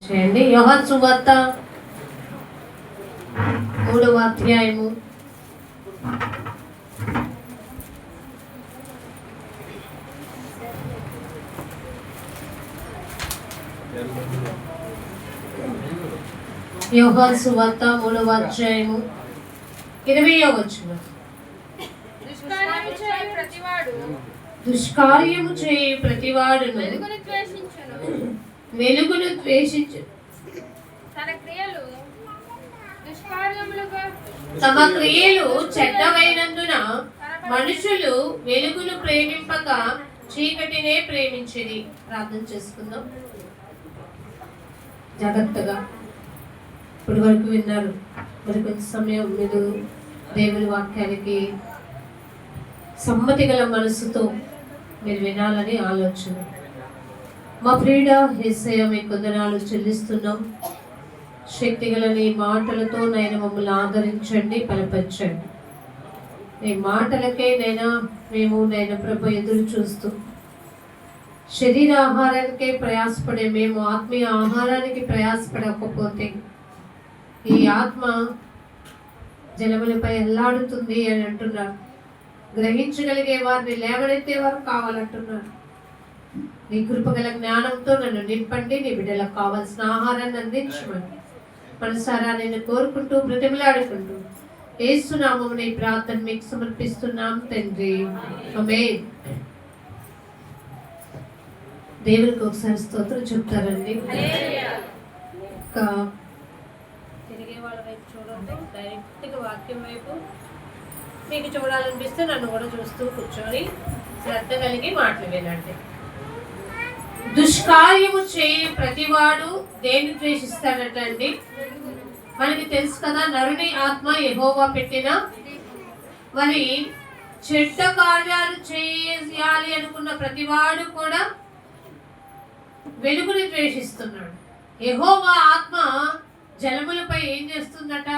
చేయండి. యోహాను సువార్త 3వ అధ్యాయము 20వ వచనం. దుష్కార్యము చేయు ప్రతివాడును వెలుగును ద్వేషించు, తమ క్రియలు చెడ్డమైనందున మనుషులు వెలుగును ప్రేమింపక చీకటినే ప్రేమించేది. ప్రార్థన చేసుకుందాం. జాగ్రత్తగా ఇప్పటి వరకు విన్నారు. మరి కొంచెం సమయం మీరు దేవుని వాక్యానికి సమ్మతి గల మనసుతో మీరు వినాలని ఆలోచన. మా ప్రియుడ యేసయ్య మీకు వందనాలు చెల్లిస్తున్నాం. శక్తి గల నీ మాటలతో నైనా మమ్మల్ని ఆదరించండి, బలపరచండి. నీ మాటలకే నైనా మేము నైనా ప్రభు ఎదురు చూస్తూ శరీర ఆహారానికే ప్రయాసపడే మేము ఆత్మీయ ఆహారానికి ప్రయాసపడకపోతే ఈ ఆత్మ జలములపై ఎల్లాడుతుంది అని అంటున్నారు. గ్రహించగలిగే వారిని లేవనెత్తే వారు కావాలంటున్నారు. నీ కృపగల జ్ఞానంతో నన్ను నింపండి, నీ బిడ్డలకు కావాల్సిన ఆహారాన్ని అందించమని మనసారా నేను కోరుకుంటూ బ్రతిమలాడుకుంటూ యేసు నామమున ఈ ప్రార్థన మీకు సమర్పిస్తున్నాం తండ్రి, ఆమేన్. దేవునికి ఒకసారి స్తోత్రం చెప్తారండి. తిరిగే వాళ్ళ వైపు చూడండి, డైరెక్ట్గా వాక్యం వైపు. మీకు చూడాలనిపిస్తే నన్ను కూడా చూస్తూ కూర్చొని శ్రద్ధ కలిగి మాటలు వినండి. దుష్కార్యము చేయు ప్రతివాడు దేన్ని ద్వేషిస్తాడటండి? మనకి తెలుసు కదా, నరుని ఆత్మ యెహోవా పెట్టిన. మరి చెడ్డ కార్యాలు చేయాలి అనుకున్న ప్రతివాడు కూడా వెలుగుని ద్వేషిస్తున్నాడు. యెహోవా ఆత్మ జలములపై ఏం చేస్తుందట?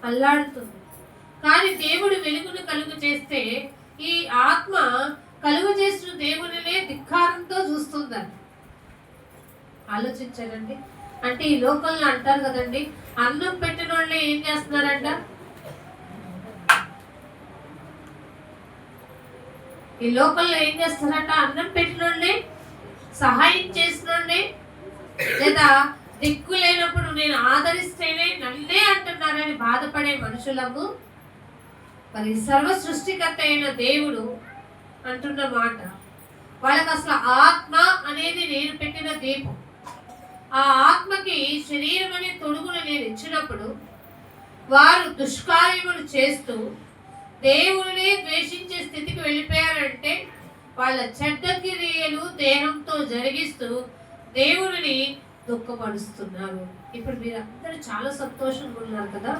అల్లాడుతుంది. కానీ దేవుడు వెలుగును కలుగు చేస్తే ఈ ఆత్మ కలుగు చేసిన దేవునినే ధిక్కారంతో చూస్తుందంట. ఆలోచించారండి. అంటే ఈ లోకంలో అంటారు కదండి, అన్నం పెట్టిన వాళ్ళే ఏం చేస్తున్నారంట? ఈ లోకంలో ఏం చేస్తారంట? అన్నం పెట్టిన వాళ్ళే, సహాయం చేసిన వాళ్ళే, లేదా దిక్కు లేనప్పుడు నేను ఆదరిస్తేనే నన్నే అంటున్నారని బాధపడే మనుషులకు మరి సర్వ సృష్టికర్త అయిన దేవుడు అంటున్న మాట, వాళ్ళకి అసలు ఆత్మ అనేది నేను పెట్టిన దీపం. ఆ ఆత్మకి శరీరం అనే తొడుగును నేను ఇచ్చినప్పుడు వారు దుష్కార్యములు చేస్తూ దేవుడిని ద్వేషించే స్థితికి వెళ్ళిపోయారంటే వాళ్ళ చెడ్డ క్రియలు దేహంతో జరిగిస్తూ దేవుడిని దుఃఖపరుస్తున్నారు. ఇప్పుడు మీరు అందరూ చాలా సంతోషంగా ఉన్నారు కదా.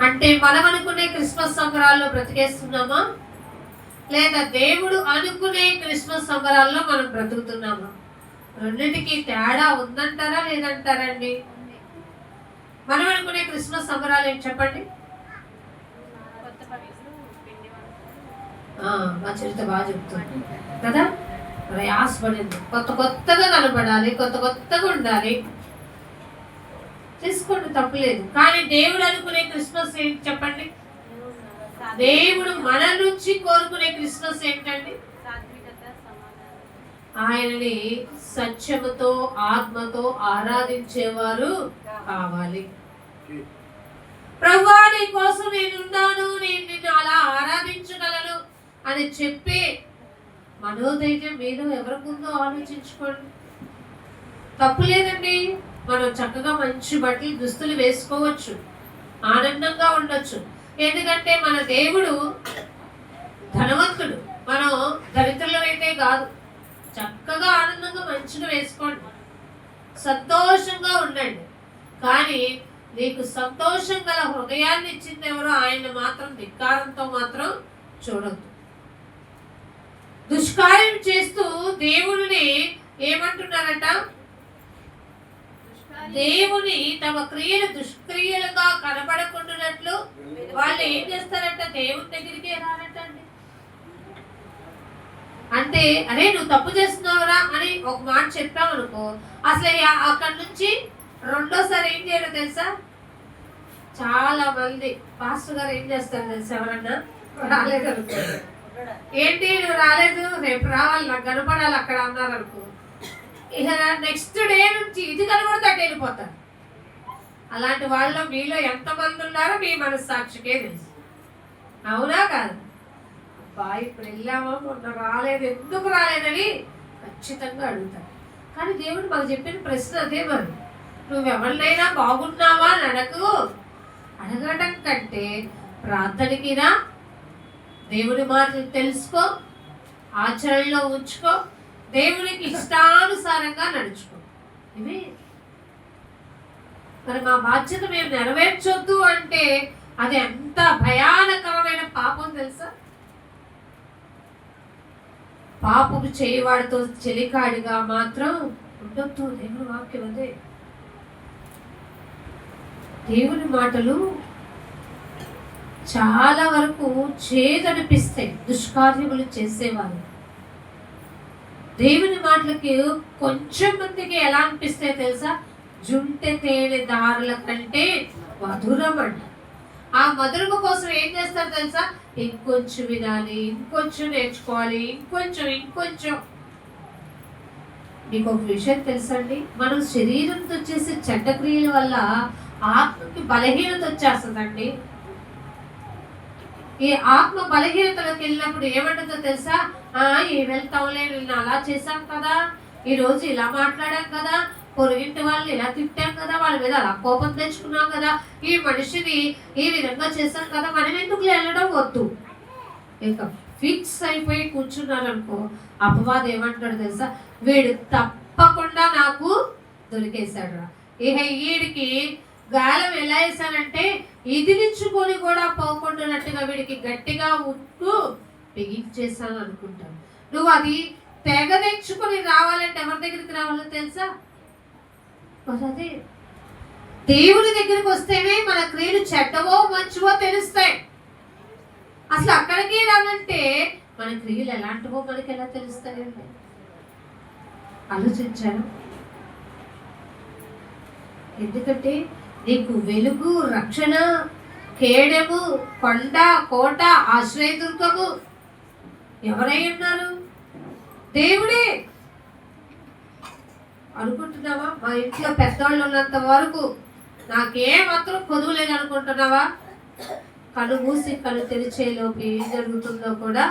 అంటే మనం అనుకునే క్రిస్మస్ సంబరాల్లో బ్రతికేస్తున్నామా, లేదా దేవుడు అనుకునే క్రిస్మస్ సంబరాల్లో మనం బ్రతుకుతున్నామా? రెండింటికి తేడా ఉందంటారా లేదంటారండి? మనం అనుకునే క్రిస్మస్ సంబరాలు ఏంటి చెప్పండి? మా చరిత బాగా చెప్తుంది కదా, ప్రయాసపడింది. కొత్తగా కనపడాలి, కొత్తగా ఉండాలి. చేసుకోండి, తప్పులేదు. కానీ దేవుడు అనుకునే క్రిస్మస్ ఏంటి చెప్పండి? దేవుడు మన నుంచి కోరుకునే క్రిస్మస్ ఏంటండి? ఆయనని సత్యముతో ఆత్మతో ఆరాధించేవారు కావాలి. ప్రభువా నీ కోసం నేనున్నాను, నేను నిన్ను అలా ఆరాధించగలను అని చెప్పే మనోధైర్యం మీరు ఎవరికుందో ఆలోచించుకోండి. తప్పు లేదండి. మనం చక్కగా మంచి బట్టలు దుస్తులు వేసుకోవచ్చు, ఆనందంగా ఉండొచ్చు. ఎందుకంటే మన దేవుడు ధనవంతుడు, మనం దరిద్రులమైతే కాదు. చక్కగా ఆనందంగా మంచిగా వేసుకోండి, సంతోషంగా ఉండండి. కానీ నీకు సంతోషం గల హృదయాన్ని ఇచ్చింది ఎవరో ఆయన మాత్రం ధిక్కారంతో మాత్రం చూడద్దు. దుష్కార్యం చేస్తూ దేవుడిని ఏమంటున్నారట? దేవుని తమ క్రియలు దుష్క్రియలుగా కనబడకుండానట్లు వాళ్ళు ఏం చేస్తారంట? దేవుని దగ్గరికి రారంటండి. అంటే అరే నువ్వు తప్పు చేస్తున్నావురా అని ఒక మాట చెప్పామనుకో, అసలు అక్కడి నుంచి రెండోసారి ఏం చేయడం తెలుసా? చాలా మంది పాస్టర్ గారు ఏం చేస్తారు తెలుసా, ఎవరన్నా రాలేదు అనుకో, ఏంటి నువ్వు రాలేదు, రేపు రావాలి, నాకు కనపడాలి అక్కడ అన్నారు అనుకో, ఇక నెక్స్ట్ డే నుంచి ఇది కనబడితే అటు వెళ్ళిపోతారు. అలాంటి వాళ్ళు మీలో ఎంతమంది ఉన్నారో మీ మనస్సాక్షికే తెలుసు. అవునా కాదు? అబ్బా ఇప్పుడు వెళ్ళామా, మొన్న రాలేదు, ఎందుకు రాలేదని ఖచ్చితంగా అడుగుతారు. కానీ దేవుడు మాకు చెప్పిన ప్రశ్న అదే, మరి నువ్వెవరినైనా బాగున్నావా అని అడగడం కంటే ప్రార్థనకి రా, దేవుడి మాటలు తెలుసుకో, ఆచరణలో ఉంచుకో, దేవునికి ఇష్టానుసారంగా నడుచుకో. ఇవి మరి మా బాధ్యత మేము నెరవేర్చొద్దు అంటే అది ఎంత భయానకరమైన పాపం తెలుసా? పాపము చేయవాడితో చెలికాడిగా మాత్రం ఉండొద్దు. దేవుని వాక్యం అదే. దేవుని మాటలు చాలా వరకు చేదనిపిస్తాయి దుష్కార్యములు చేసేవాళ్ళు. దేవుని మాటలకి కొంచెం మందికి ఎలా అనిపిస్తాయి తెలుసా? జుంటె తేనె దారుల కంటే మధురం అంట. ఆ మధురము కోసం ఏం చేస్తారు తెలుసా? ఇంకొంచెం వినాలి, ఇంకొంచెం నేర్చుకోవాలి, ఇంకొంచెం. మీకు ఒక విషయం తెలుసండి, మనం శరీరంతో చేసే చెడ్డ క్రియల వల్ల ఆత్మకి బలహీనత వచ్చేస్తుందండి. ఈ ఆత్మ బలహీనతలోకి వెళ్ళినప్పుడు ఏమంటుందో తెలుసా? వెళ్తాంలే, నేను అలా చేశాం కదా, ఈ రోజు ఇలా మాట్లాడాం కదా, పొరుగింటి వాళ్ళని ఇలా తిట్టాం కదా, వాళ్ళ మీద అలా కోపం తెచ్చుకున్నాం కదా, ఈ మనిషిని ఈ విధంగా చేశాం కదా, మనం ఎందుకు వెళ్ళడం వద్దు. ఇంకా ఫిక్స్ అయిపోయి కూర్చున్నారు అనుకో, అపవాదం ఏమంటాడు తెలుసా? వీడు తప్పకుండా నాకు దొరికేశాడు రా. ఇక వీడికి గాలం ఎలా వేసానంటే ఇదిలించుకొని కూడా పోకుండానట్టుగా వీడికి గట్టిగా ఉట్టు బిగించేసాను అనుకుంటాను. నువ్వు అది తెగ తెచ్చుకొని రావాలంటే ఎవరి దగ్గరికి రావాలో తెలుసా? అదే దేవుని దగ్గరికి వస్తేనే మన క్రియలు చెడ్డవో మంచివో తెలుస్తాయి. అసలు అక్కడికి రానంటే మన క్రియలు ఎలాంటివో మనకి ఎలా తెలుస్తాయండి? ఆలోచించాను. ఎందుకంటే నీకు వెలుగు, రక్షణ, కేడము, కొండ, కోట, ఆశ్రయదుర్గము ఎవరై ఉన్నారు? దేవుడే. అనుకుంటున్నావా మా ఇంట్లో పెద్దవాళ్ళు ఉన్నంత వరకు నాకేమాత్రం కొదువు లేదు అనుకుంటున్నావా? కళ్ళు మూసి కళ్ళు తెరిచేలోపు ఏం జరుగుతుందో కూడా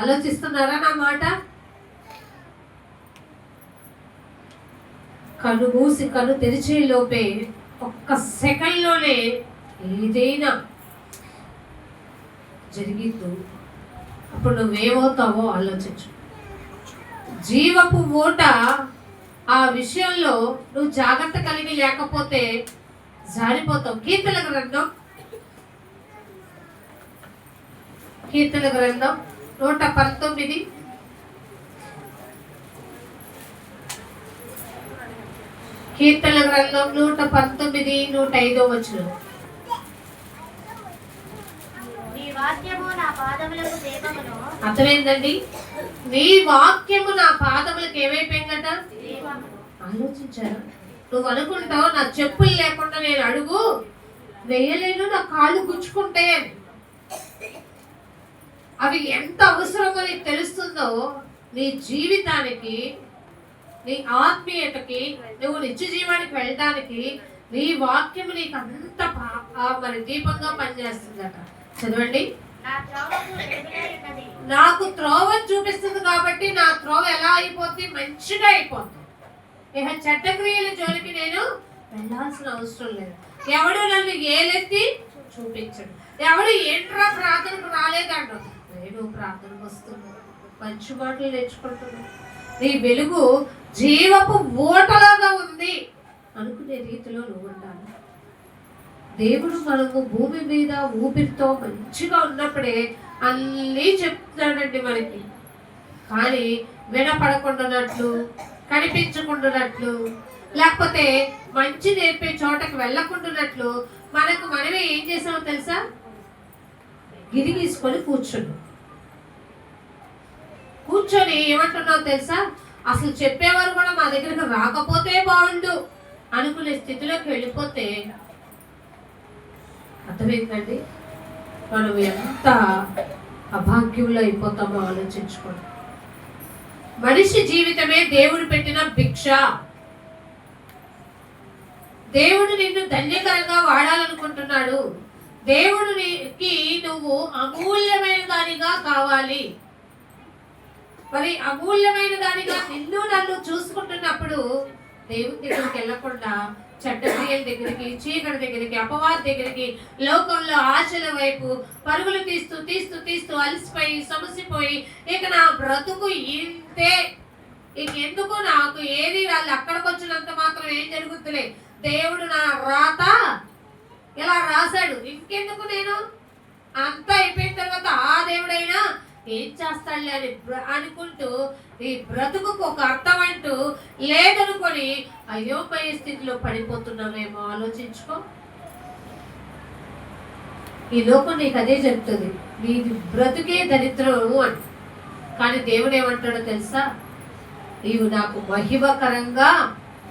ఆలోచిస్తున్నారా నా మాట? కళ్ళు మూసి కళ్ళు తెరిచే లోపే ఒక్క సెకండ్లోనే ఏదైనా జరిగిద్దు. అప్పుడు నువ్వేమవుతావో ఆలోచించు. జీవపు ఓట ఆ విషయంలో నువ్వు జాగ్రత్త కలిగి లేకపోతే జారిపోతావు. కీర్తన గ్రంథం 119 కీర్తన గ్రంథం 119, 105 వచనం. అర్థమైందండి? నీ వాక్యము నా పాదములకు ఏమైపోయిందట? ఆలోచించారా? నువ్వు అనుకుంటావు నా చెప్పులు లేకుండా నేను అడుగు వేయలేను, నా కాళ్ళు గుచ్చుకుంటాయి అని. అవి ఎంత అవసరమో నీకు తెలుస్తుందో నీ జీవితానికి, నీ ఆత్మీయతకి, నువ్వు నిత్య జీవానికి వెళ్ళడానికి నీ వాక్యము నీకు అంత మరి దీపంగా పనిచేస్తుందట. చదవండి. నాకు త్రోవ చూపిస్తుంది కాబట్టి నా త్రోవ ఎలా అయిపోతుంది? మంచిగా అయిపోతుంది. ఇక చెడ్డ క్రియల జోలికి నేను వెళ్ళాల్సిన అవసరం లేదు. ఎవడు నన్ను ఏలెత్తి చూపించడు. ఎవడు ఏంట్రా ప్రార్థనకు రాలేదంటాడు. నేను ప్రార్థనకు వస్తున్నాను, మంచి మాటలు నేర్చుకుంటున్నాను, నీ వెలుగు జీవపు ఓటలాగా ఉంది అనుకునే రీతిలో నువ్వు ఉండాలి. దేవుడు మనకు భూమి మీద ఊపిరితో మంచిగా ఉన్నప్పుడే అన్నీ చెప్తున్నాడండి మనకి. కానీ వినపడకుండానట్లు, కనిపించకుండానట్లు, లేకపోతే మంచి నేర్పే చోటకి వెళ్ళకుండానట్లు మనమే ఏం చేసామో తెలుసా? గిరి గీసుకొని కూర్చున్నాం. కూర్చొని ఏమంటున్నావు తెలుసా, అసలు చెప్పేవారు కూడా మా దగ్గరికి రాకపోతే బాగుండు అనుకునే స్థితిలోకి వెళ్ళిపోతే అర్థమైందండి మనం ఎంత అభాగ్యంలో అయిపోతామో ఆలోచించుకోండి. మనిషి జీవితమే దేవుడు పెట్టిన భిక్ష. దేవుడు నిన్ను ధన్యకరంగా వాడాలనుకుంటున్నాడు. దేవుడికి నువ్వు అమూల్యమైన దానిగా కావాలి. మరి అమూల్యమైన దానిగా నిన్ను నన్ను చూసుకుంటున్నప్పుడు దేవుని దగ్గరికి వెళ్ళకుండా చెడ్డ క్రియల దగ్గరికి, చీకటి దగ్గరికి, అపవాది దగ్గరికి, లోకంలో ఆశల వైపు పరుగులు తీస్తూ తీస్తూ తీస్తూ అలసిపోయి సమసిపోయి ఇక నా బ్రతుకు ఇంతే, ఇంకెందుకు నాకు ఏది వాళ్ళు అక్కడికి వచ్చినంత మాత్రం ఏం జరుగుతులే, దేవుడు నా రాత ఇలా రాశాడు, ఇంకెందుకు నేను అంతా అయిపోయిన తర్వాత ఆ దేవుడైనా ఏం చేస్తాడులే అని అనుకుంటూ ఈ బ్రతుకు ఒక అర్థం అంటూ లేదనుకొని అయోమయ స్థితిలో పడిపోతున్నామేమో ఆలోచించుకో. ఈ లోకం నీకు అదే చెప్తుంది, నీ బ్రతుకే దరిద్రము అని. కానీ దేవుడు ఏమంటాడో తెలుసా, నీవు నాకు మహిమకరంగా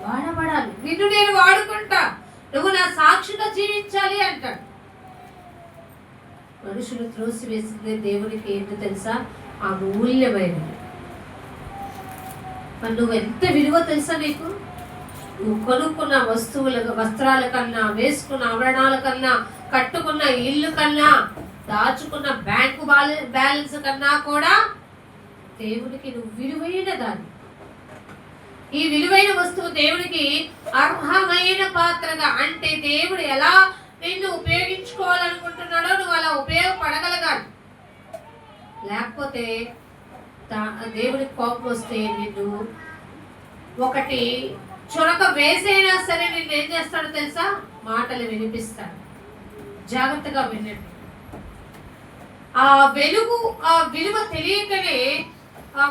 వాడబడాలి, నిన్ను నేను వాడుకుంటా, నువ్వు నా సాక్షిగా జీవించాలి అంటాడు. మనుషులు త్రోసివేసిందే దేవునికి ఏంటో తెలుసా, అమూల్యమైనది. నువ్వు ఎంత విలువ తెలుసా నీకు? నువ్వు కొనుక్కున్న వస్త్రాల కన్నా, వేసుకున్న ఆభరణాల కన్నా, కట్టుకున్న ఇల్లు కన్నా, దాచుకున్న బ్యాంకు బ్యాలెన్స్ కన్నా కూడా దేవునికి నువ్వు విలువైన దాన్ని. ఈ విలువైన వస్తువు దేవుడికి అర్హమైన పాత్రగా, అంటే దేవుడు ఎలా నిన్ను ఉపయోగించుకోవాలనుకుంటున్నాడో నువ్వు అలా ఉపయోగపడగలగాలి. లేకపోతే దేవుడికి కోపం వస్తే నిన్ను ఒకటి చొరక వేసైనా సరే నిన్ను ఏం చేస్తాడో తెలుసా, మాటలు వినిపిస్తాడు. జాగ్రత్తగా వినండి. ఆ వెలుగు, ఆ విలువ తెలియకనే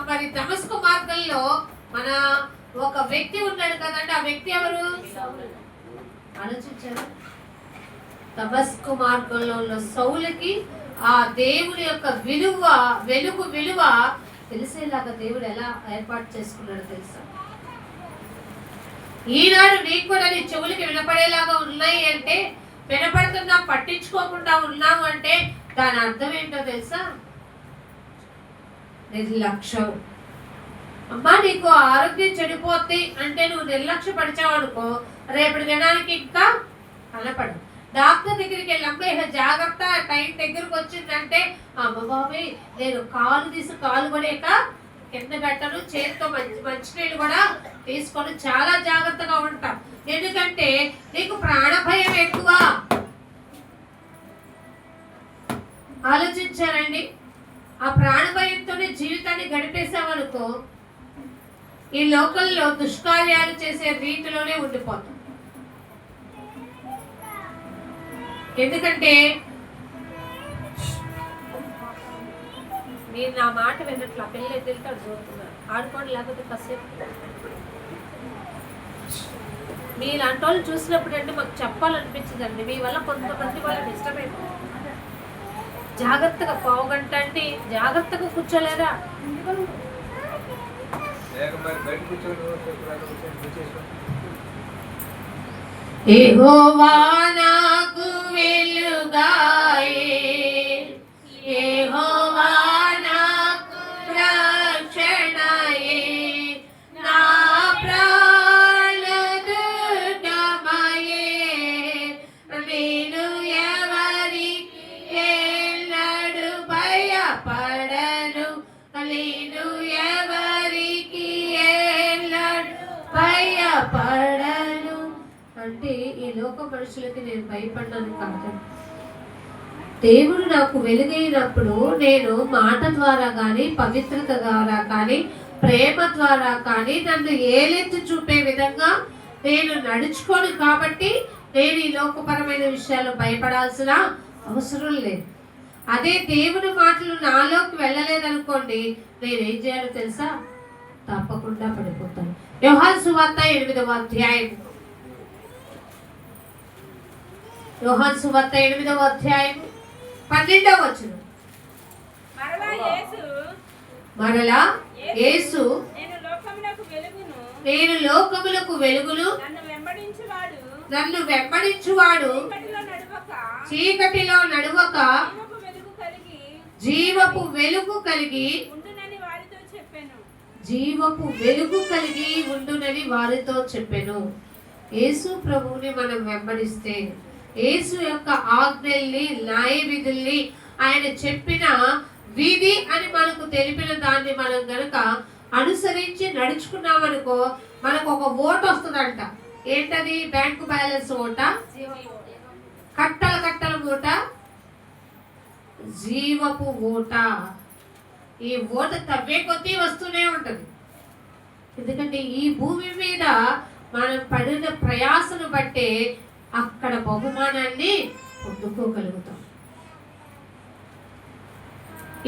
మరి దమస్కు మార్గంలో మన ఒక వ్యక్తి ఉన్నాడు కదండి. ఆ వ్యక్తి ఎవరు ఆలోచించారు? దమస్కు మార్గంలో ఉన్న సౌలుకి ఆ దేవుని యొక్క వెలుగు విలువ తెలిసేలాగా దేవుడు ఎలా ఏర్పాటు చేసుకున్నాడు తెలుసా? ఈనాడు నీకు కూడా నీ చెవులకి వినపడేలాగా ఉన్నాయి అంటే, వినపడుతున్నా పట్టించుకోకుండా ఉన్నావు అంటే దాని అర్థం ఏంటో తెలుసా? నిర్లక్ష్యం. అమ్మా నీకు ఆరోగ్యం చెడిపోద్ది అంటే నువ్వు నిర్లక్ష్య పడిచావు అనుకో, రేపటి దినానికి ఇంకా కనపడు. డాక్టర్ దగ్గరికి వెళ్ళి అమ్మ జాగ్రత్త, టైం దగ్గరకు వచ్చిందంటే అమ్మ బాబాయ్ నేను కాలు తీసి కాలు పడేక కింద పెట్టను, చేతితో మంచినీళ్ళు కూడా తీసుకొని చాలా జాగ్రత్తగా ఉంటాం. ఎందుకంటే నీకు ప్రాణభయం ఎక్కువ. ఆలోచించారండి? ఆ ప్రాణభయంతోనే జీవితాన్ని గడిపేసామనుకో ఈ లోకల్లో దుష్కార్యాలు చేసే రీతిలోనే ఉండిపోతాం. ఎందుకంటే మీరు నా మాట విన్నట్లు ఆ పిల్లలు ఎదురుతాడు చూస్తున్నారు, ఆడుకోండి లేకపోతే కాసేపు. మీలాంటి వాళ్ళు చూసినప్పుడు అంటే మాకు చెప్పాలనిపించదండి, మీ వల్ల కొంతమంది వాళ్ళు డిస్టర్బ్ అయిపోతుంది. జాగ్రత్తగా పావుగంట అంటే జాగ్రత్తగా కూర్చోలేరా? యెహోవా నాకు వెలుగాయే, యెహోవా నాకు రక్షణయే, నా ప్రాణదుర్గమయే, నేను ఎవరికి ఎన్నడూ భయపడను, నేను ఎవరికి ఎన్నడూ భయపడను. అంటే ఈ లోక మనుషులకి నేను భయపడ్డాను కాదు. దేవుడు నాకు వెలుగైనప్పుడు నేను మాట ద్వారా కానీ, పవిత్రత ద్వారా కానీ, ప్రేమ ద్వారా కానీ నన్ను ఏలెత్తి చూపే విధంగా నేను నడుచుకోను. కాబట్టి నేను ఈ లోకపరమైన విషయాల్లో భయపడాల్సిన అవసరం లేదు. అదే దేవుని మాటలు నాలోకి వెళ్ళలేదనుకోండి, నేనేం చేయాలో తెలుసా? తప్పకుండా పడిపోతాను. యోహాను సువార్త 8వ అధ్యాయం, యోహాను సువార్త 8వ అధ్యాయం 12వ వచనం. మరలా యేసు మరలా యేసు నేను లోకములకు వెలుగును, నన్ను వెంబడించువాడు చీకటిలో నడువక జీవపు వెలుగు కలిగి ఉండునని వారితో చెప్పెను. యేసు ప్రభువుని మనం వెంబడిస్తే, యేసు యొక్క ఆజ్ఞల్ని, న్యాయ విధుల్ని, ఆయన చెప్పిన విధి అని మనకు తెలిపిన దాన్ని మనం గనక అనుసరించి నడుచుకున్నామనుకో, మనకు ఒక ఓటు వస్తుందంట. ఏంటది? బ్యాంకు బ్యాలెన్స్ ఓటా, కట్టల ఓట, జీవపు ఓట. ఈ ఓట తవ్వే కొద్దీ వస్తూనే ఉంటుంది. ఎందుకంటే ఈ భూమి మీద మనం పడిన ప్రయాసను బట్టే అక్కడ బహుమానాన్ని పొందుకోగలుగుతాం.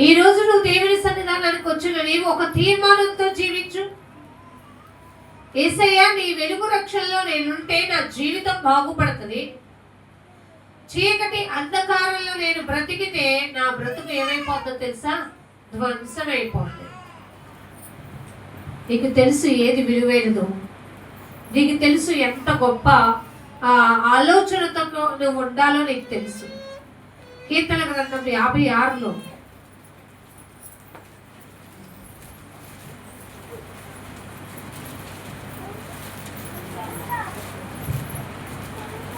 ఈ రోజు నువ్వు దేవుని సన్నిధానానికి వచ్చిన నీవు ఒక తీర్మానంతో జీవించు. యేసయ్య, నీ వెలుగు రక్షణలో నేనుంటే నా జీవితం బాగుపడుతుంది. చీకటి అంధకారంలో నేను బ్రతికితే నా బ్రతుకు ఏమైపోతుందో తెలుసా? ధ్వంసమైపోతుంది. నీకు తెలుసు ఏది విలువైనదో, నీకు తెలుసు ఎంత గొప్ప ఆలోచనతో నువ్వు ఉండాలో నీకు తెలుసు. కీర్తన గ్రంథం 56లో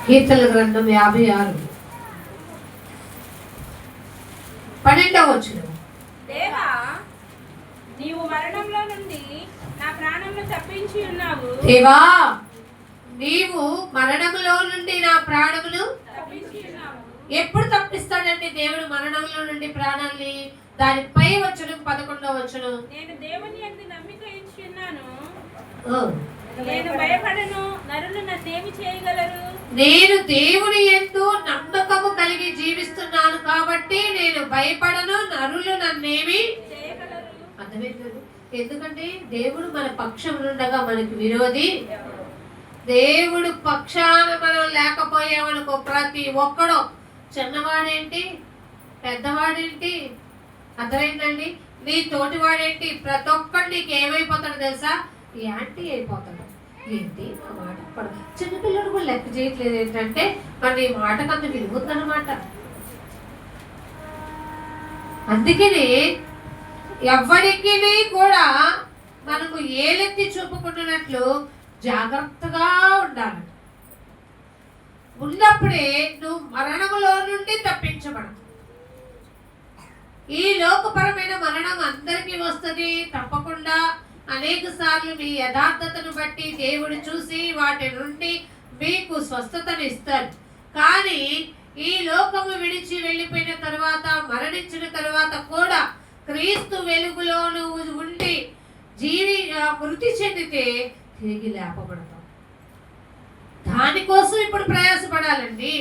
కీర్తన గ్రంథం 56 12వ వచనం. దేవా, నీవు మరణంలో నుండి నా ప్రాణమును తప్పించి ఉన్నావు. దేవా, నీవు మరణంలో నుండి నా ప్రాణమును తప్పించి ఉన్నావు. ఎప్పుడు తప్పిస్తాడంటే దేవుడు మరణంలో నుండి ప్రాణాన్ని? దానిపై వచనం 11వ వచనం. నేను దేవుని యందు నమ్మిక ఉంచి ఉన్నాను, నేను భయపడను, నరులు నన్నేమి చేయగలరు? నేను దేవుని యందు నమ్మకము కలిగి జీవిస్తున్నాను కాబట్టి నేను భయపడను, నరులు నన్నేమి చేయగలరు. అర్థమవుతుంది. ఎందుకంటే దేవుడు మన పక్షం ఉండగా మనకి విరోధి. దేవుడు పక్షాన మనం లేకపోయామనుకో, ప్రతి ఒక్కడో, చిన్నవాడేంటి, పెద్దవాడేంటి, అర్థమైందండి, నీ తోటివాడేంటి, ప్రతి ఒక్కడు నీకు ఏమైపోతాడు తెలుసా? యాంటీ అయిపోతాడు. ఏంటి ఆ మాట? చిన్నపిల్లడు కూడా లెక్క చేయట్లేదు. ఏంటంటే మరి ఈ మాటకు అంత విలువద్దనమాట. అందుకని ఎవరికి కూడా మనకు ఏలెత్తి చూపుకుంటున్నట్లు జాగ్రత్తగా ఉండాలి. ఉన్నప్పుడే నువ్వు మరణములో నుండి తప్పించబడదు. ఈ లోకపరమైన మరణం అందరికీ వస్తుంది తప్పకుండా. అనేక సార్లు మీ యథార్థతను బట్టి దేవుడు చూసి వాటి నుండి మీకు స్వస్థతను ఇస్తాడు. కానీ ఈ లోకము విడిచి వెళ్ళిపోయిన తర్వాత, మరణించిన తర్వాత కూడా క్రీస్తు వెలుగులో నువ్వు ఉండి మృతి చెందితే తిరిగి లేపబడతాం. దానికోసం ఇప్పుడు ప్రయాసపడాలండి.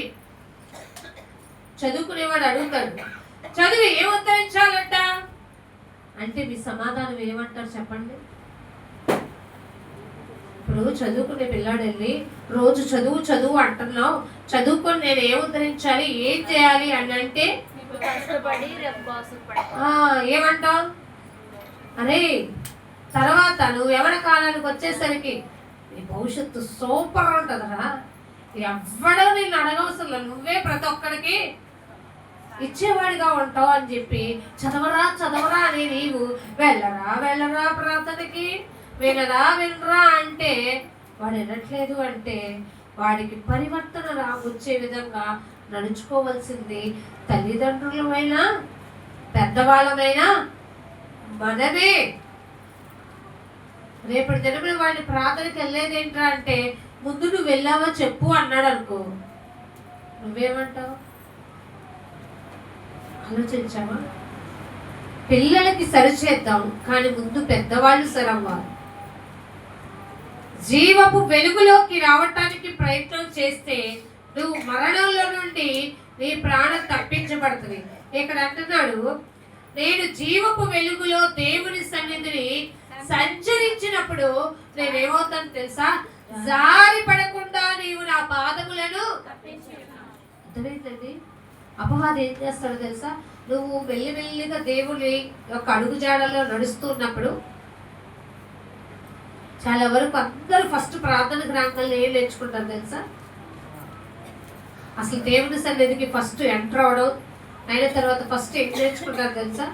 చదువుకునేవాడు అడుగుతాడు, చదువు ఏం ఉద్ధరించాలంట అంటే మీ సమాధానం ఏమంటారు చెప్పండి? ఇప్పుడు చదువుకునే పిల్లాడు వెళ్ళి రోజు చదువు అంటున్నావు, చదువుకొని నేను ఏం ఉద్ధరించాలి, ఏం చేయాలి అని అంటే ఏమంటావు? అరే తర్వాత నువ్వు ఎవరి కాలానికి వచ్చేసరికి నీ భవిష్యత్తు సూపర్ ఉంటుందా, ఎవ్వడో నేను అడగవసరం, నువ్వే ప్రతి ఒక్కడికి ఇచ్చేవాడిగా ఉంటావు అని చెప్పి చదవరా అని నీవు వెళ్ళరా ప్రార్థనకి, వినరా అంటే వాడు వినట్లేదు అంటే వాడికి పరివర్తన వచ్చే విధంగా నడుచుకోవాల్సింది తల్లిదండ్రులమైనా పెద్దవాళ్ళమైనా మనమే. రేపటి దినమున వాడిని ప్రార్థనకి వెళ్ళేది ఏంట్రా అంటే, ముందు నువ్వు వెళ్ళావా చెప్పు అన్నాడు అనుకో, నువ్వేమంటావు? ఆలోచించావా? పిల్లలకి సరిచేద్దాం, కానీ ముందు పెద్దవాళ్ళు సరవ్వాలి. జీవపు వెలుగులోకి రావటానికి ప్రయత్నం చేస్తే నువ్వు మరణంలో నుండి నీ ప్రాణం తప్పించబడుతుంది. ఇక్కడ అంటున్నాడు, నేను జీవపు వెలుగులో దేవుని సన్నిధిని సంచరించినప్పుడు నేనేమవుతాను తెలుసా? జారి పడకుండా నీవు నా పాదములను. అర్థమైందండి? అపవాది ఏం చేస్తాడో తెలుసా, నువ్వు మెల్లిమెల్లిగా దేవుని యొక్క అడుగుజాడల్లో నడుస్తున్నప్పుడు చాలా వరకు అందరూ ఫస్ట్ ప్రార్థనకు రాగానే ఏం నేర్చుకుంటారు తెలుసా, అసలు దేవుని సన్నిధికి ఫస్ట్ ఎంటర్ అవడం అయిన తర్వాత ఫస్ట్ ఏం నేర్చుకుంటారు తెలుసా,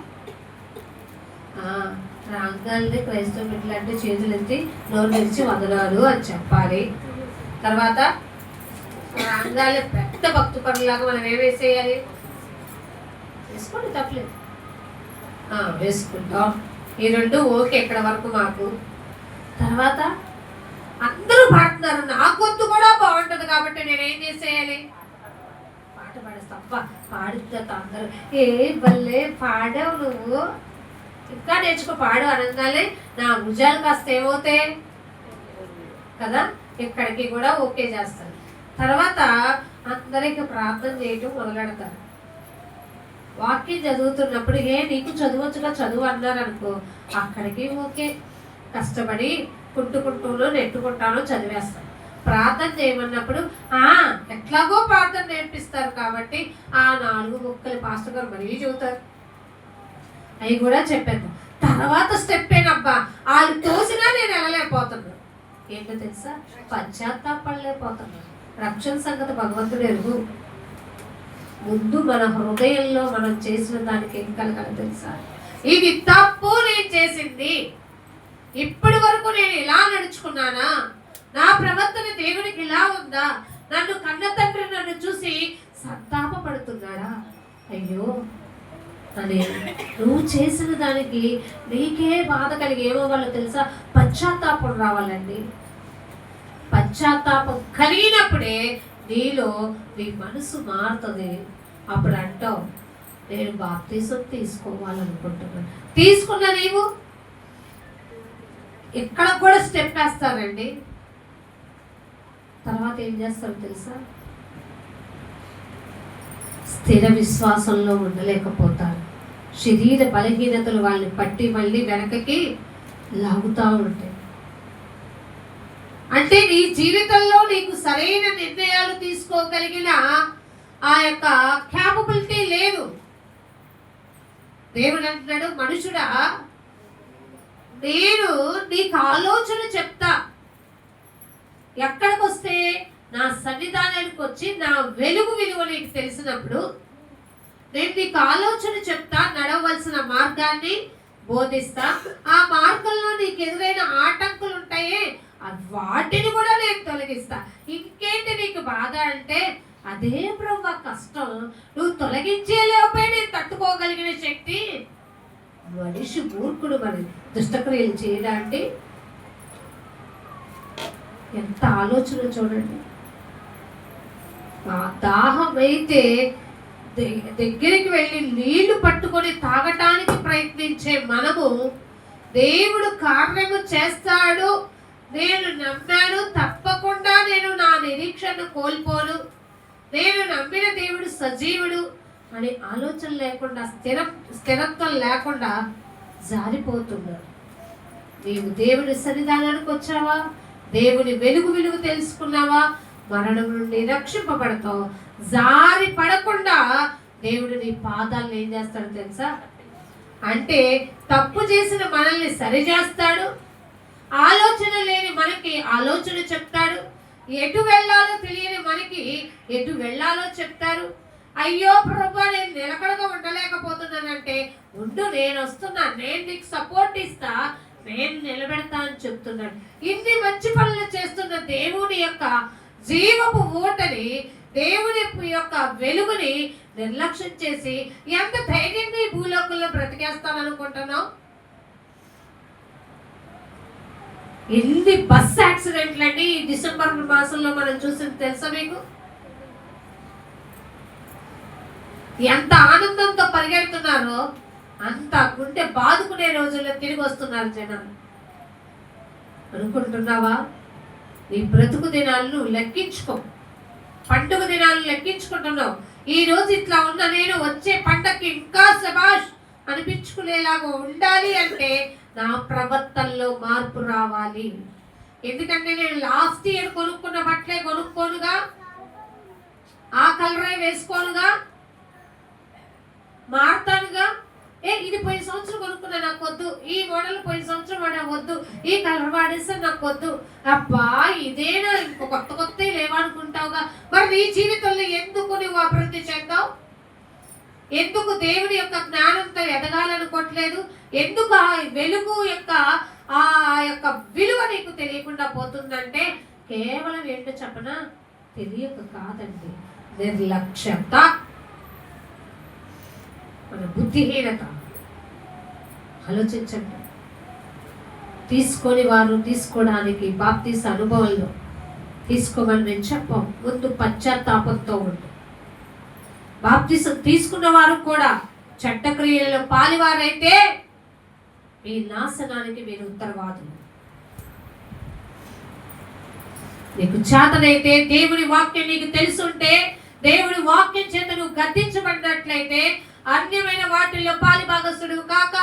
రాగానే క్రైస్తవ బిడ్డలు అంటే చేతులు ఎత్తి నోరు తెరిచి వందనాలు అని చెప్పాలి. తర్వాత రాగానే పెద్ద భక్తి పనులాగా మనం ఏమేసేయాలి, వేసుకోండి తప్పలేదు, వేసుకుంటాం. ఈ రెండు ఓకే ఇక్కడ వరకు మాకు. తర్వాత అందరూ పాడుతున్నారు, నా గొంతు కూడా బాగుంటుంది కాబట్టి నేనేం చేసేయాలి, పాట పాడేస్తా. అబ్బా పాడుతా అందరూ, ఏ బల్లే పాడావు నువ్వు, ఇంకా నేర్చుకో పాడు అనగానే నా భుజాలు కాస్త ఏమవుతాయి కదా, ఇక్కడికి కూడా ఓకే చేస్తాను. తర్వాత అందరికి ప్రార్థన చేయటం మొదలెడతారు. వాక్యం చదువుతున్నప్పుడు నీకు చదవచ్చుగా చదువు అన్నారు అనుకో, అక్కడికి ఓకే, కష్టపడి కుంటుకుంటూనో నెట్టుకుంటానో చదివేస్తాను. ప్రార్థన చేయమన్నప్పుడు ఎట్లాగో ప్రార్థన నేర్పిస్తారు కాబట్టి 4 ముక్కలు పాస్టర్ గారు మరీ చెబుతారు, అవి కూడా చెప్పాను. తర్వాత స్టెప్ ఏనబ్బా, వాళ్ళు తోసినా నేను వెళ్ళలేకపోతున్నాను. ఏంటో తెలుసా, పశ్చాత్తాపడలేకపోతున్నాను. రక్షణ సంగతి భగవంతుడు ఎరుగు. ముందు మన హృదయంలో మనం చేసిన దానికి ఏం కలగాలి తెలుసా, ఇది తప్పు నేను చేసింది, ఇప్పటి వరకు నేను ఇలా నడుచుకున్నానా, నా ప్రవర్తన దేవునికి ఇలా ఉందా, నన్ను కన్న తండ్రి నన్ను చూసి సంతాపపడుతున్నాడా, అయ్యో అని నువ్వు చేసిన దానికి నీకే బాధ కలిగి ఏమవ్వాలో తెలుసా, పశ్చాత్తాపం రావాలండి. పశ్చాత్తాపం కలిగినప్పుడే నీలో నీ మనసు మారుతుంది. అప్పుడు అంటావు, నేను బాప్తిసం తీసుకోవాలనుకుంటున్నాను. తీసుకున్న నీవు ఇక్కడ కూడా స్టెప్ వేస్తారండి. తర్వాత ఏం చేస్తారు తెలుసా, స్థిర విశ్వాసంలో ఉండలేకపోతారు. శరీర బలహీనతలు వాళ్ళని పట్టి మళ్ళీ వెనకకి లాగుతూ ఉంటాయి. అంటే నీ జీవితంలో నీకు సరైన నిర్ణయాలు తీసుకోగలిగిన ఆ యొక్క క్యాపబిలిటీ లేదు. దేవుడు అంటున్నాడు, మనుషుడా నేను నీకు ఆలోచన చెప్తా, ఎక్కడికి వస్తే నా సన్నిధానానికి వచ్చి నా వెలుగు విలువ నీకు తెలిసినప్పుడు నేను నీకు ఆలోచన చెప్తా, నడవలసిన మార్గాన్ని బోధిస్తా, ఆ మార్గంలో నీకు ఎదురైన ఆటంకులు ఉంటాయే వాటిని కూడా నేను తొలగిస్తా. ఇంకేంటి నీకు బాధ అంటే, అదే ప్రభు కష్టం, నువ్వు తొలగించేలేపై నేను తట్టుకోగలిగిన శక్తి. మనిషి మూర్ఖుడు మరి దుష్టక్రియలు చేయడానికి ఎంత ఆలోచన చూడండి. దాహం అయితే దగ్గరికి వెళ్ళి నీళ్లు పట్టుకొని తాగటానికి ప్రయత్నించే మనము, దేవుడు కార్యము చేస్తాడు, నేను నమ్మాను, తప్పకుండా నేను నా నిరీక్షను కోల్పోను, నేను నమ్మిన దేవుడు సజీవుడు అనే ఆలోచన లేకుండా స్థిరత్వం లేకుండా జారిపోతున్నాడు. నీవు దేవుని సన్నిధానానికి వచ్చావా, దేవుని వెలుగు విలువ తెలుసుకున్నావా, మరణం నుండి రక్షింపబడతావు. జారి పడకుండా దేవుడు నీ పాదాలను ఏం చేస్తాడు తెలుసా, అంటే తప్పు చేసిన మనల్ని సరిచేస్తాడు, ఆలోచన లేని మనకి ఆలోచన చెప్తాడు, ఎటు వెళ్ళాలో తెలియని మనకి ఎటు వెళ్ళాలో చెప్తారు. అయ్యో ప్రభా నేను నిలకడగా ఉండలేకపోతున్నానంటే, ఉండు నేను వస్తున్నా, నేను నీకు సపోర్ట్ ఇస్తా, నేను నిలబెడతా అని చెప్తున్నాడు. ఇన్ని మంచి పనులు చేస్తున్న దేవుని యొక్క జీవపు ఊటని, దేవుని యొక్క వెలుగుని నిర్లక్ష్యం చేసి ఎంత ధైర్యంగా ఈ భూలోకంలో బ్రతికేస్తాననుకుంటున్నావు? ఎన్ని బస్ యాక్సిడెంట్లు అండి ఈ డిసెంబర్ మాసంలో మనం చూసింది తెలుసా మీకు? ఎంత ఆనందంతో పరిగెడుతున్నారో అంత గుండె బాదుకునే రోజుల్లో తిరిగి వస్తున్నారు జనం. అనుకుంటున్నావా? నీ బ్రతుకు దినాలను లెక్కించుకో, పండుగ దినాలను లెక్కించుకుంటున్నావు. ఈ రోజు ఇట్లా ఉన్న నేను వచ్చే పండగకి ఇంకా శబాష్ అనిపించుకునేలాగా ఉండాలి అంటే నా ప్రవర్తనలో మార్పు రావాలి. ఎందుకంటే నేను లాస్ట్ ఇయర్ కొనుక్కున్న బట్టలే కొనుక్కోనుగా, ఆ కలరే వేసుకోనుగా, మారుతానుగా. ఇది పోయిన సంవత్సరం కొనుక్కున్నా, నాకు వద్దు. ఈ మోడల్ పోయిన సంవత్సరం వద్దు. ఈ కలర్ వాడేస్తే నాకు వద్దు. అబ్బా ఇదేనా, ఇంకో కొత్త కొత్త లేవనుకుంటావుగా. మరి నీ జీవితంలో ఎందుకు నువ్వు అభివృద్ధి చెందావు? ఎందుకు దేవుడి యొక్క జ్ఞానంతో ఎదగాలనుకోవట్లేదు? ఎందుకు ఆ వెలుగు యొక్క ఆ యొక్క విలువ నీకు తెలియకుండా పోతుందంటే కేవలం ఏంటో చెప్పనా, తెలియక కాదండి, నిర్లక్ష్యత, మన బుద్ధిహీనత. ఆలోచించండి. తీసుకొని వారు తీసుకోవడానికి బాప్తీస అనుభవంలో తీసుకోమని నేను చెప్పాం. ముందు పశ్చాత్తాపంతో ఉండు. బాప్తీసం తీసుకున్న వారు కూడా చెడ్డ క్రియలలో పాలివారైతే మీ నాశనానికి మీరు ఉత్తరవాదులు. నీకు చేతనైతే, దేవుడి వాక్యం నీకు తెలుసుంటే, దేవుడి వాక్యం చేత నువ్వు గద్దించబడినట్లయితే అన్యమైన వాటిల్లో పాలి భాగస్తుడు కాక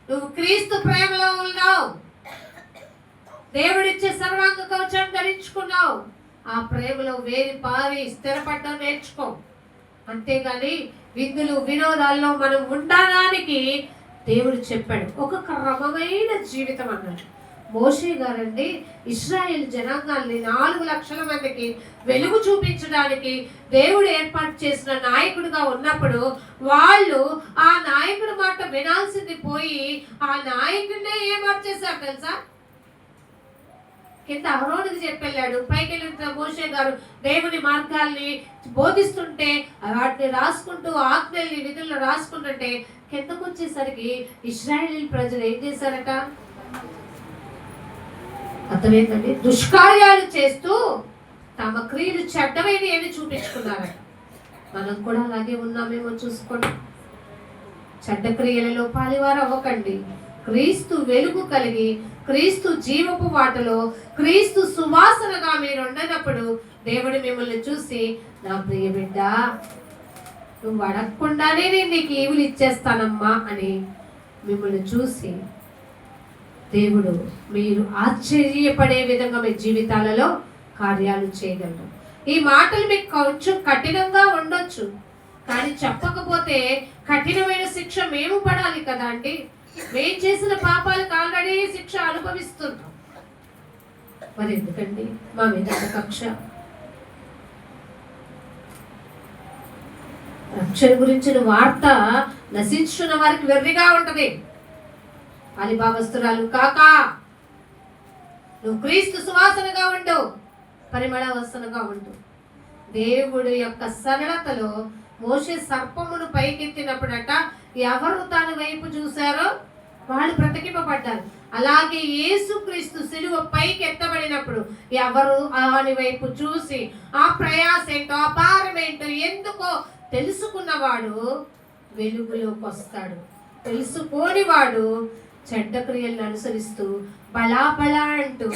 నువ్వు క్రీస్తు ప్రేమలో ఉన్నావు. దేవుడిచ్చే సర్వాంగ కవచం ధరించుకున్నావు. ఆ ప్రేమలో వేరి పారి స్థిరపడ్డం నేర్చుకో. అంతేగాని విందులు వినోదాల్లో మనం ఉండడానికి దేవుడు చెప్పాడు. ఒక క్రమమైన జీవితం అన్నాడు. మోషే గారండి ఇశ్రాయేల్ జనాంగాల్ని 4 లక్షల మందికి వెలుగు చూపించడానికి దేవుడు ఏర్పాటు చేసిన నాయకుడిగా ఉన్నప్పుడు వాళ్ళు ఆ నాయకుడి మాట వినాల్సింది పోయి ఆ నాయకుడినే ఏమార్చేశారు తెలుసా? కింద అహరోనుకి చెప్పెళ్ళాడు. పైకి వెళ్ళిన మోషే గారు దేవుని మార్గాల్ని బోధిస్తుంటే వాటిని రాసుకుంటూ ఆజ్ఞల్ని విధులను రాసుకుంటుంటే కిందకు వచ్చేసరికి ఇశ్రాయేల్ ప్రజలు ఏం చేశారట? అర్థమైందండి? దుష్కార్యాలు చేస్తూ తమ క్రియలు చెడ్డమైనవి ఏమి చూపించుకున్నారట. మనం కూడా అలాగే ఉన్నామేమో చూసుకోండి. చెడ్డ క్రియలలో పాలివారు అవ్వకండి. క్రీస్తు వెలుగు కలిగి, క్రీస్తు జీవపు వాటలో, క్రీస్తు సువాసనగా మీరు ఉండనప్పుడు దేవుడు మిమ్మల్ని చూసి, నా ప్రియ బిడ్డ, నువ్వు అడగకుండానే నేను నీకు ఈవులు ఇచ్చేస్తానమ్మా అని మిమ్మల్ని చూసి దేవుడు మీరు ఆశ్చర్యపడే విధంగా మీ జీవితాలలో కార్యాలు చేయగలరు. ఈ మాటలు మీకు కొంచెం కఠినంగా ఉండొచ్చు, కానీ చెప్పకపోతే కఠినమైన శిక్ష మేము పడాలి కదా అండి. మేము చేసిన పాపాలకు ఆల్రెడీ శిక్ష అనుభవిస్తున్నాం. మరి ఎందుకండి మా మీద కక్ష? రక్షణ గురించిన వార్త నశించున్న వారికి వెర్రిగా ఉంటది. అలిభాగస్తురాలు కాక నువ్వు క్రీస్తు సువాసనగా ఉండు, పరిమళ వాసనగా ఉండు. దేవుడి యొక్క సరళతలో మోషే సర్పమును పైకెత్తినప్పుడట ఎవరు తన వైపు చూశారో వాళ్ళు బ్రతికింపబడ్డారు. అలాగే యేసుక్రీస్తు సిలువ పైకి ఎత్తబడినప్పుడు ఎవరు ఆయన వైపు చూసి ఆ ప్రయాస ఏంటో, ఆ భారం ఏంటో ఎందుకో తెలుసుకున్నవాడు వెలుగులోకి వస్తాడు. తెలుసుకోనివాడు చెడ్డ క్రియలను అనుసరిస్తూ బలాబలా అంటూ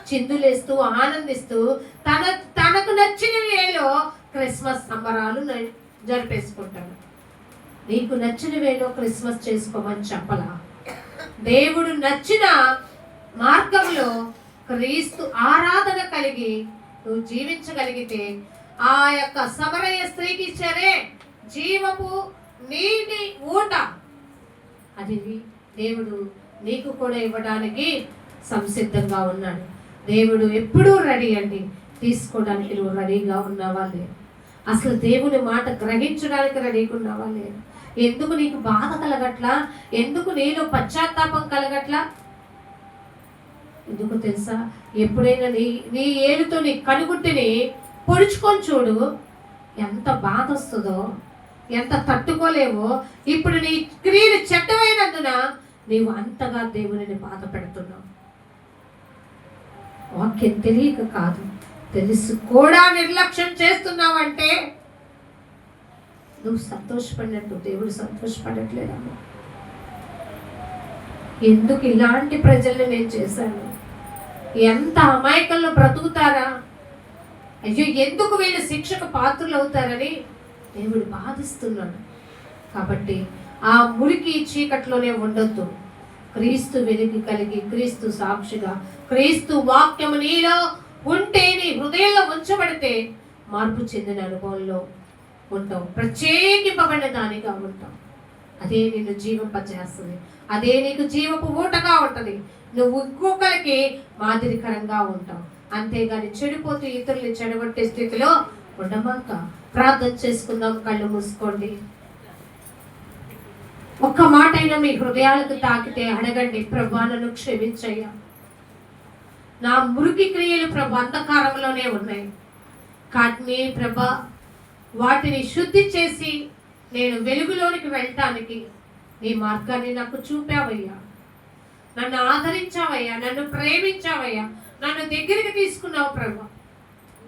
చిందులేస్తూ ఆనందిస్తూ తనకు నచ్చిన వేలో క్రిస్మస్ సంబరాలు జరిపేసుకుంటాడు. నీకు నచ్చిన వేలో క్రిస్మస్ చేసుకోమని చెప్పలా. దేవుడు నచ్చిన మార్గంలో క్రీస్తు ఆరాధన కలిగి నువ్వు జీవించగలిగితే ఆ యొక్క సమరయ స్త్రీకి ఇచ్చారే జీవపు నీటి ఊట, అది దేవుడు నీకు కూడా ఇవ్వడానికి సంసిద్ధంగా ఉన్నాడు. దేవుడు ఎప్పుడూ రెడీ అండి. తీసుకోవడానికి నువ్వు రెడీగా ఉన్నావా లేదు? అసలు దేవుని మాట గ్రహించడానికి రెడీగా ఉన్నావా లేదు? ఎందుకు నీకు బాధ కలగట్లా? ఎందుకు నీలో పశ్చాత్తాపం కలగట్లా? ఎందుకు తెలుసా? ఎప్పుడైనా నీ ఏలుతో నీ కనుగుట్టిని పొడుచుకొని చూడు, ఎంత బాధ వస్తుందో, ఎంత తట్టుకోలేవో. ఇప్పుడు నీ క్రియలు చెడ్డమైనందున నీవు అంతగా దేవుని బాధ పెడుతున్నావు. వాక్యం తెలియక కాదు, తెలుసు కూడా నిర్లక్ష్యం చేస్తున్నావంటే నువ్వు సంతోషపడినట్టు దేవుడు సంతోషపడట్లేదమ్మా. ఎందుకు ఇలాంటి ప్రజల్ని నేను చేశాను? ఎంత అమాయకంలో బ్రతుకుతారా? అయ్యో ఎందుకు వీళ్ళు శిక్షకు పాత్రలు అవుతారని దేవుడు బాధిస్తున్నాడు. కాబట్టి ఆ మురికి చీకట్లోనే ఉండొద్దు. క్రీస్తు వెలుగు కలిగి, క్రీస్తు సాక్షిగా, క్రీస్తు వాక్యము నీలో ఉంటే, నీ హృదయంలో ఉంచబడితే మార్పు చెందిన అనుభవంలో ఉంటావు, ప్రత్యేకింపబడిన దానిగా ఉంటావు. అదే నిన్ను జీవింపజేస్తుంది, అదే నీకు జీవపు ఊటగా ఉంటుంది. నువ్వు ఇంకొకరికి మాదిరికరంగా ఉంటావు. అంతేగాని చెడిపోతూ ఇతరులు చెడగొట్టే స్థితిలో ఉండమాక. ప్రార్థన చేసుకుందాం, కళ్ళు మూసుకోండి. ఒక్క మాట అయినా మీ హృదయాలకు తాకితే అడగండి, ప్రభా నన్ను క్షమించయ్యా, నా మురికి క్రియలు ప్రభా అంధకారంలోనే ఉన్నాయి, కానీ ప్రభా వాటిని శుద్ధి చేసి నేను వెలుగులోనికి వెళ్ళటానికి నీ మార్గాన్ని నాకు చూపావయ్యా, నన్ను ఆదరించావయ్యా, నన్ను ప్రేమించావయ్యా, నన్ను దగ్గరికి తీసుకున్నావు ప్రభా,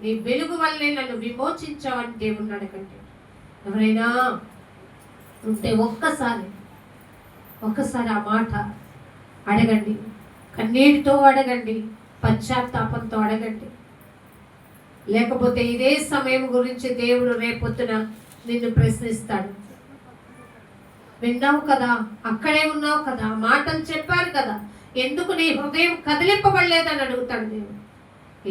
నీ వెలుగు వల్లే నన్ను విమోచించావని దేవుణ్ణి అడగండి. ఎవరైనా ఉంటే ఒక్కసారి ఆ మాట అడగండి, కన్నీటితో అడగండి, పశ్చాత్తాపంతో అడగండి. లేకపోతే ఇదే సమయం గురించి దేవుడు రేపొద్దున నిన్ను ప్రశ్నిస్తాడు. విన్నావు కదా, అక్కడే ఉన్నావు కదా, మాటలు చెప్పారు కదా, ఎందుకు నీ హృదయం కదిలింపబడలేదని అడుగుతాడు దేవుడు.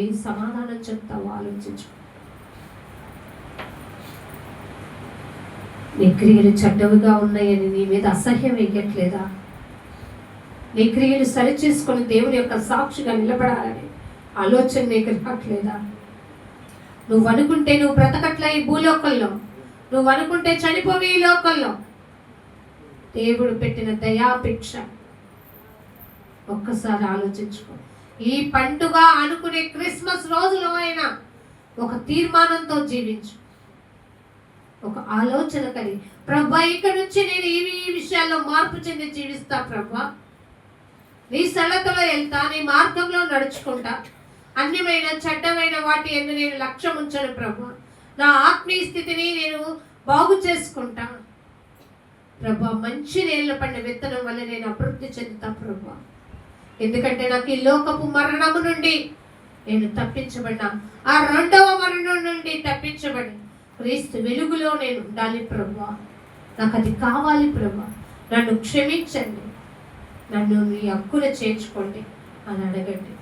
ఏం సమాధానం చెప్తావు ఆలోచించు. నీ క్రియలు చెడ్డవిగా ఉన్నాయని నీ మీద అసహ్యం వేయట్లేదా? నీ క్రియలు సరిచేసుకొని దేవుని యొక్క సాక్షిగా నిలబడాలని ఆలోచన నీకు రావట్లేదా? నువ్వు అనుకుంటే నువ్వు బ్రతకట్లా ఈ భూలోకంలో, నువ్వు అనుకుంటే చనిపోవి ఈ లోకంలో. దేవుడు పెట్టిన దయాపేక్ష ఒక్కసారి ఆలోచించుకో. ఈ పండుగ అనుకునే క్రిస్మస్ రోజులో అయినా ఒక తీర్మానంతో జీవించు, ఒక ఆలోచన కలిగి, ప్రభా ఇక్కడ నుంచి నేను ఈ విషయాల్లో మార్పు చెంది జీవిస్తా ప్రభా, నీ సరళతలో వెళ్తా, నీ మార్గంలో నడుచుకుంటా, అన్యమైన చెడ్డమైన వాటి ఎందు నేను లక్ష్యం ఉంచను ప్రభా, నా ఆత్మీయ స్థితిని నేను బాగు చేసుకుంటా ప్రభా, మంచి నేల పడిన విత్తనం వల్ల నేను అభివృద్ధి చెందుతా ప్రభా. ఎందుకంటే నాకు ఈ లోకపు మరణము నుండి నేను తప్పించబడినా, ఆ రెండవ మరణం నుండి తప్పించబడి క్రీస్తు వెలుగులో నేను ఉండాలి ప్రభా, నాకు అది కావాలి ప్రభా, నన్ను క్షమించండి, నన్ను మీ హక్కున చేర్చుకోండి అని అడగండి.